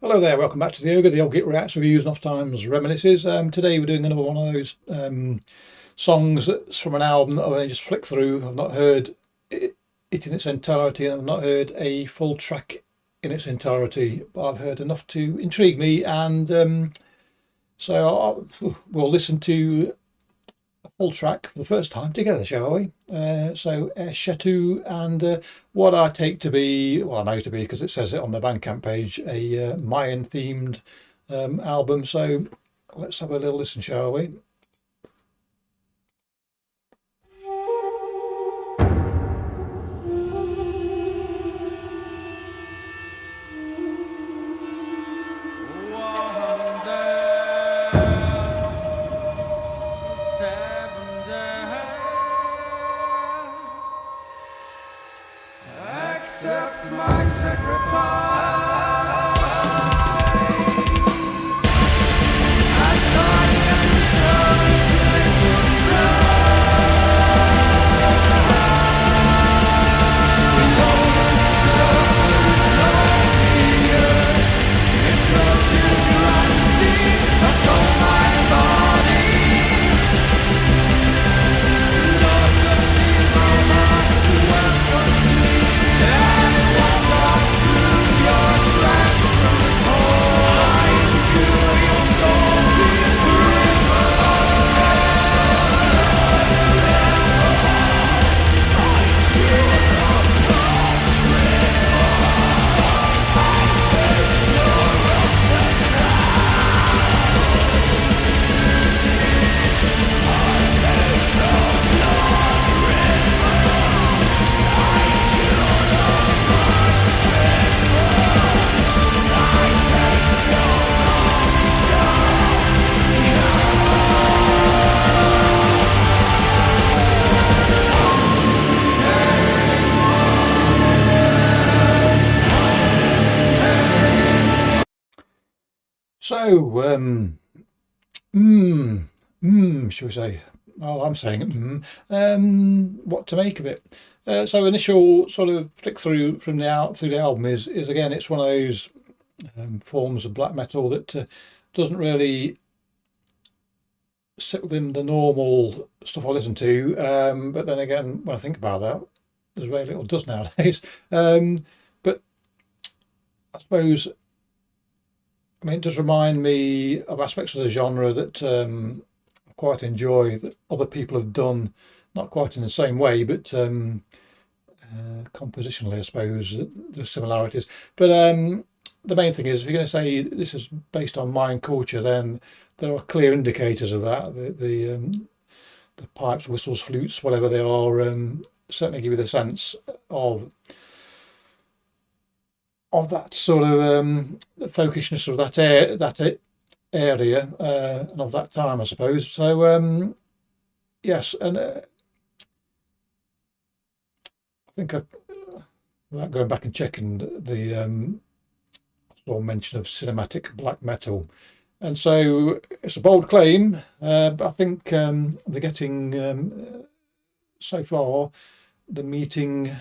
Hello there, welcome back to the Ogre, the old Git Reacts, Reviews and Off Times Reminiscences. Today we're doing another one of those songs that's from an album that I just flicked through. I've not heard it in its entirety, and I've not heard a full track in its entirety, but I've heard enough to intrigue me, and we'll listen to a full track for the first time together, shall we? So Ershetu, and what I take to be, well, I know to be because it says it on the Bandcamp page, a Mayan themed album. So let's have a little listen, shall we? Accept my sacrifice. As I am Shall we say? Well, I'm saying what to make of it. So initial sort of flick through from the album is again, it's one of those forms of black metal that doesn't really sit within the normal stuff I listen to. But then again, when I think about that, there's very little does nowadays. But I suppose, I mean, it does remind me of aspects of the genre that I quite enjoy, that other people have done, not quite in the same way, but compositionally, I suppose, there's similarities. But the main thing is, if you're going to say this is based on Mayan culture, then there are clear indicators of that. The pipes, whistles, flutes, whatever they are, certainly give you the sense of that sort of the folkishness of that area and of that time, I suppose. So yes, and I think without going back and checking, the saw mention of cinematic black metal, and so it's a bold claim, but I think they're getting so far the meeting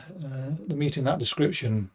that description.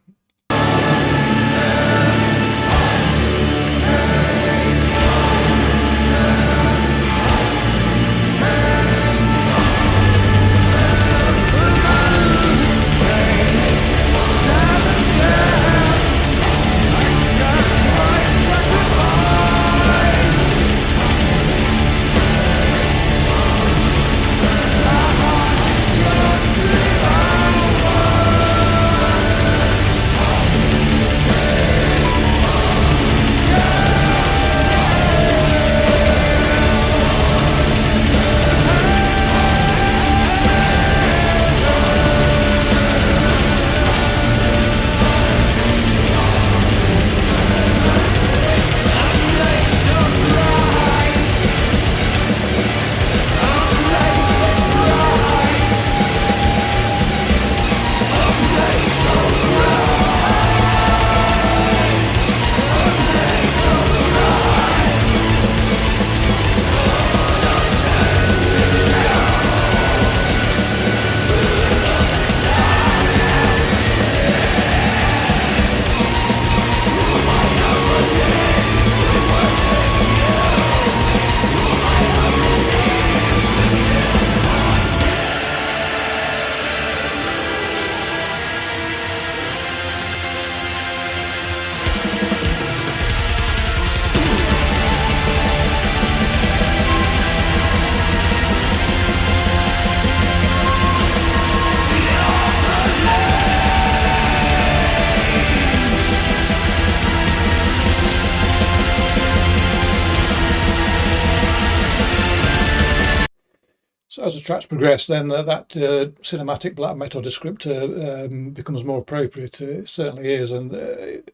as the tracks progress, then that cinematic black metal descriptor becomes more appropriate. It certainly is, and it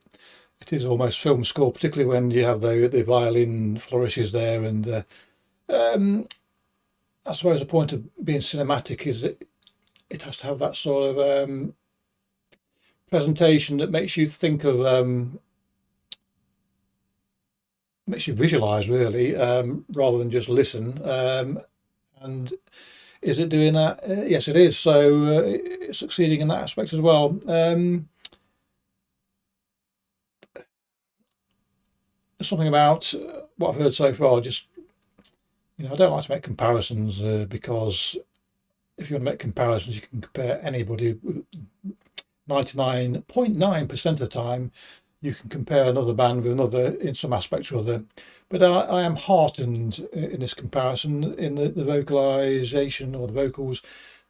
is almost film score, particularly when you have the violin flourishes there. And I suppose the point of being cinematic is that it has to have that sort of presentation that makes you think of, makes you visualize really, rather than just listen. And is it doing that? Yes, it is. So it's succeeding in that aspect as well. Something about what I've heard so far, just, I don't like to make comparisons, because if you want to make comparisons, you can compare anybody. 99.9% of the time, you can compare another band with another in some aspect or other. But I am heartened in this comparison in the vocalization, or the vocals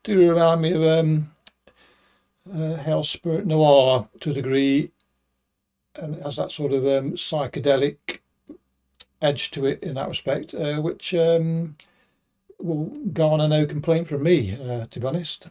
do remind me of Hell Spirit Noir to a degree, and it has that sort of psychedelic edge to it in that respect, which will garner no complaint from me, to be honest.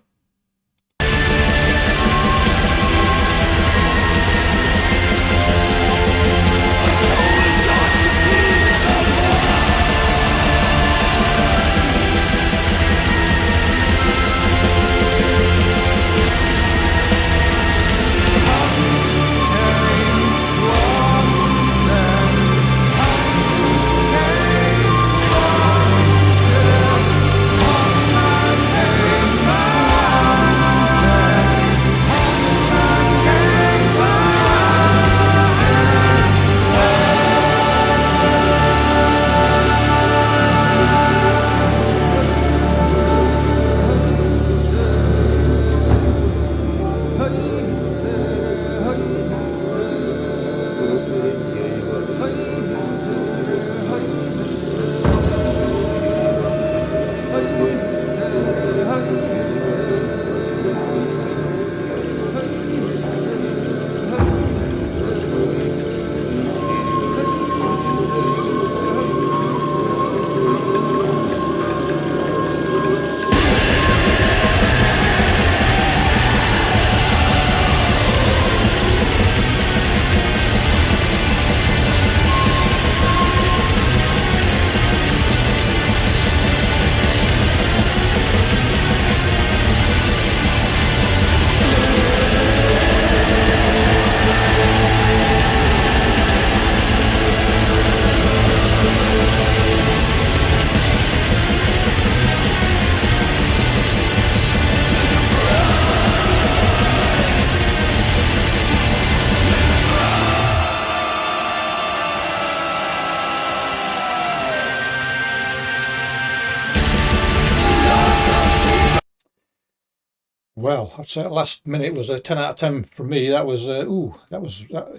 Well, I'd say last minute was a 10 out of 10 from me. That was that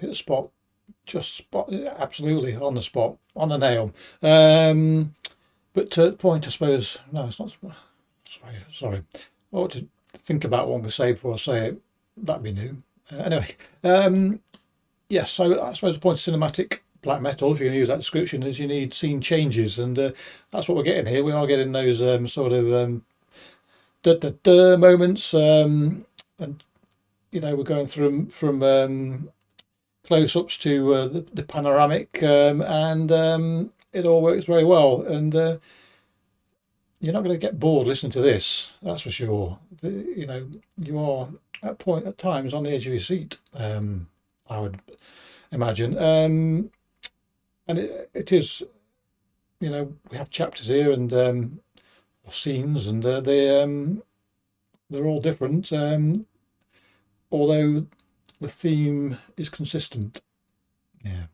hit the spot, just spot, absolutely on the spot, on the nail. But to the point, I suppose, no, it's not. Sorry. I ought to think about what I'm going to say before I say it. That'd be new. Anyway, yes. So I suppose the point of cinematic black metal, if you're going to use that description, is you need scene changes, and that's what we're getting here. We are getting those sort of moments, and we're going through from close-ups to the panoramic, and it all works very well. And you're not going to get bored listening to this, that's for sure. You are at times on the edge of your seat, I would imagine, and it is. We have chapters here and scenes, and they're all different, although the theme is consistent. Yeah.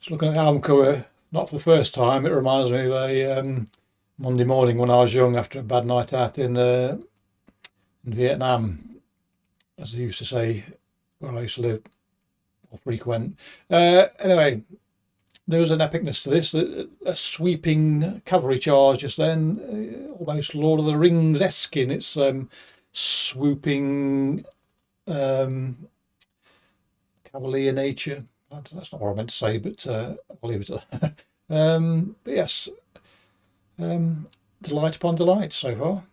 Just looking at the album cover, not for the first time, it reminds me of a Monday morning when I was young after a bad night out in Vietnam, as they used to say where I used to live or frequent. Anyway, there was an epicness to this, a sweeping cavalry charge just then, almost Lord of the Rings-esque in its swooping cavalier nature. That's not what I meant to say, but I'll leave it at that. But yes, delight upon delight so far.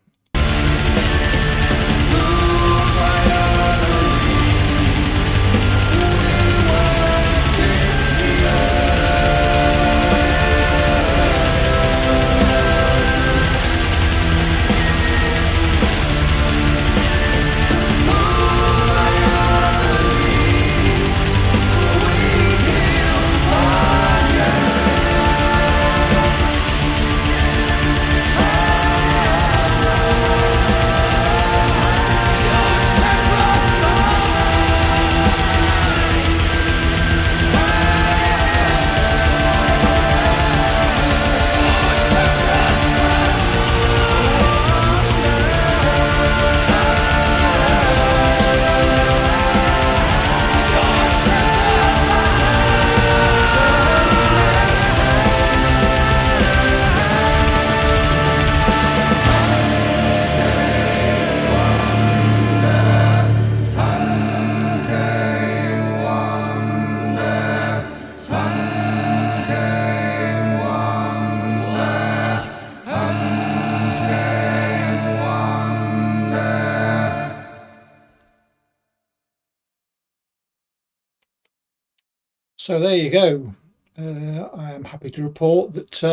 So there you go. I am happy to report that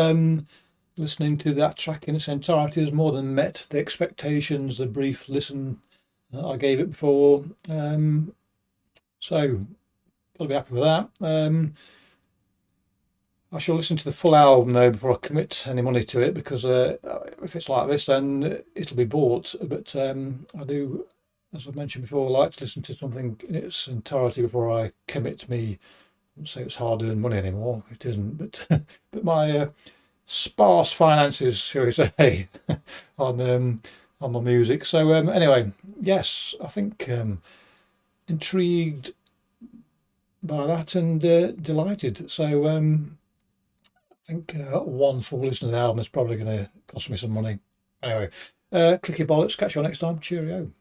listening to that track in its entirety has more than met the expectations, the brief listen I gave it before. So, got to be happy with that. I shall listen to the full album though before I commit any money to it, because if it's like this, then it'll be bought. But I do, as I've mentioned before, like to listen to something in its entirety before I commit me. I wouldn't say it's hard-earned money anymore. It isn't, but but my sparse finances, shall we say, on my music. So anyway, yes, I think intrigued by that and delighted. So I think one full listen to the album is probably going to cost me some money. Anyway, clicky bollocks. Catch you all next time. Cheerio.